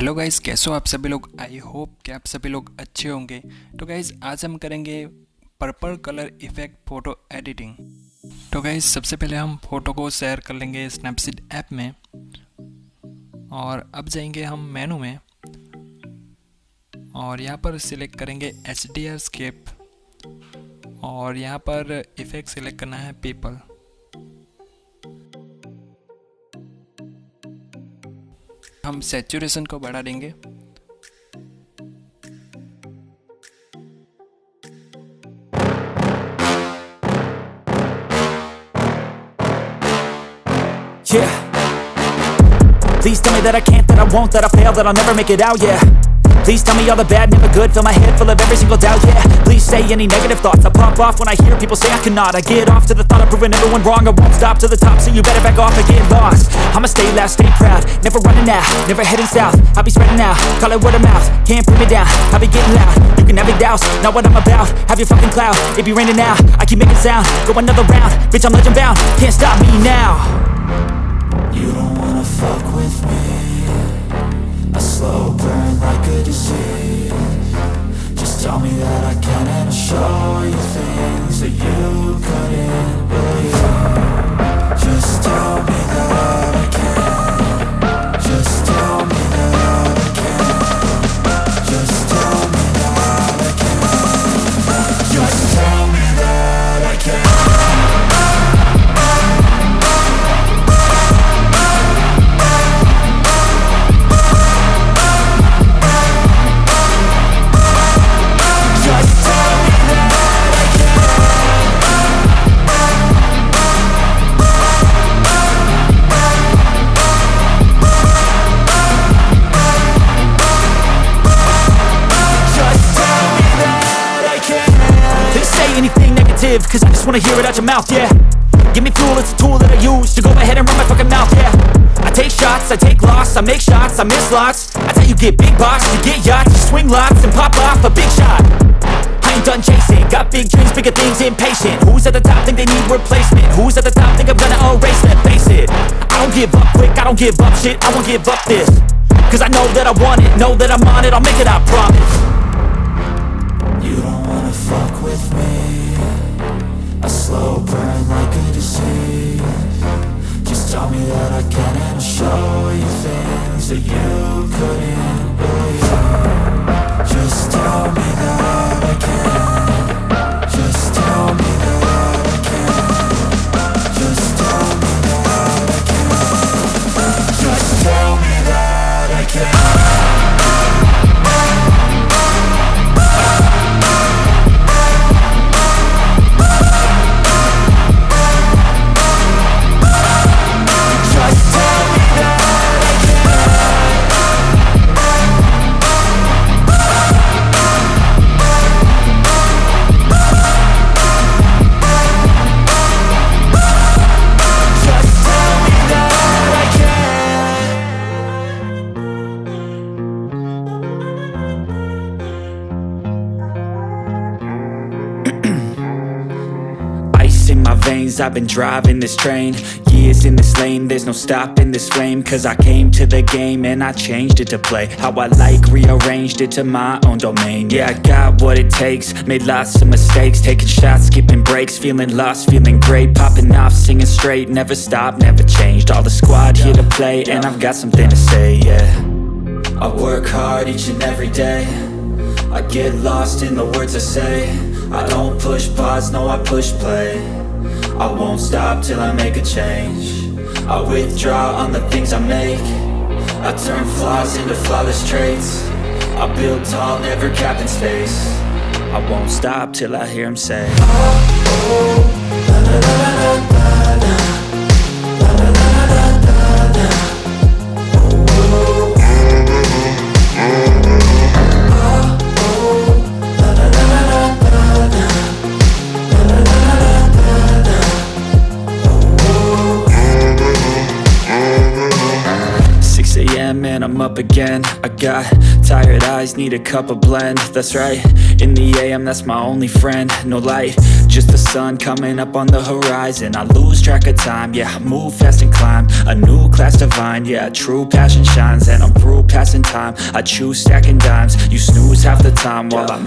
Hello guys, कैसे हो आप सभी लोग। आई होप कि आप सभी लोग अच्छे होंगे। तो गाइज़ आज हम करेंगे purple colour effect photo editing. तो गाइज़ सबसे पहले हम फ़ोटो को शेयर कर लेंगे स्नैपसीड ऐप में, और अब जाएंगे हम मेनू में और यहाँ पर सिलेक्ट करेंगे HDR स्केप, और यहाँ पर इफ़ेक्ट सिलेक्ट करना है पीपल। हम सैचुरेशन को बढ़ा देंगे। Yeah. Please tell me that I can't, that I won't, that I fail, that I'll never make it out, yeah. Please tell me all the bad, never good, fill my head full of every single doubt, yeah. Please say any negative thoughts, I pop off when I hear people say I cannot. I get off to the thought of proving everyone wrong. I won't stop to the top, so you better back off and get lost. I'ma stay loud, stay proud, never running out, never heading south. I'll be spreading out, call it word of mouth, can't put me down, I'll be getting loud. You can have big doubts, not what I'm about, have your fucking clout, it be raining now, I keep making sound, go another round, bitch I'm legend bound, can't stop me now. You don't wanna fuck with me, a slow burn like a disease. Just tell me that I can and I'll show you things that you couldn't believe. Just tell me that I can. Just tell me that I can. Just tell me that I can. Just tell me that I can. Cause I just wanna hear it out your mouth, yeah. Give me fuel, it's a tool that I use to go ahead and run my fucking mouth, yeah. I take shots, I take loss, I make shots, I miss lots. That's how you get big box, you get yachts, you swing lots and pop off a big shot. I ain't done chasing, got big dreams, bigger things, impatient. Who's at the top think they need replacement? Who's at the top think I'm gonna erase them? Face it, I don't give up quick, I don't give up shit, I won't give up this. Cause I know that I want it, know that I'm on it, I'll make it, I promise. You don't wanna fuck with me, a slow burn like a disease. Just tell me that I can and I'll show you things that you couldn't believe. Just tell me that I can. Just tell me that I can. Just tell me that I can. Just tell me that I can. I've been driving this train, years in this lane, there's no stopping this flame. Cause I came to the game and I changed it to play how I like, rearranged it to my own domain. Yeah, I got what it takes, made lots of mistakes, taking shots, skipping breaks, feeling lost, feeling great, popping off, singing straight, never stopped, never changed. All the squad here to play and I've got something to say, yeah. I work hard each and every day, I get lost in the words I say. I don't push pause, no I push play. I won't stop till I make a change. I withdraw on the things I make, I turn flaws into flawless traits. I build tall, never capped in space. I won't stop till I hear him say, oh, oh, la, la, la, la, la, la. And I'm up again, I got tired eyes, need a cup of blend. That's right, in the AM, that's my only friend. No light, just the sun coming up on the horizon. I lose track of time, yeah, I move fast and climb a new class. that's divine. Yeah, true passion shines, and I'm through passing time. I choose stacking dimes, you snooze half the time while I'm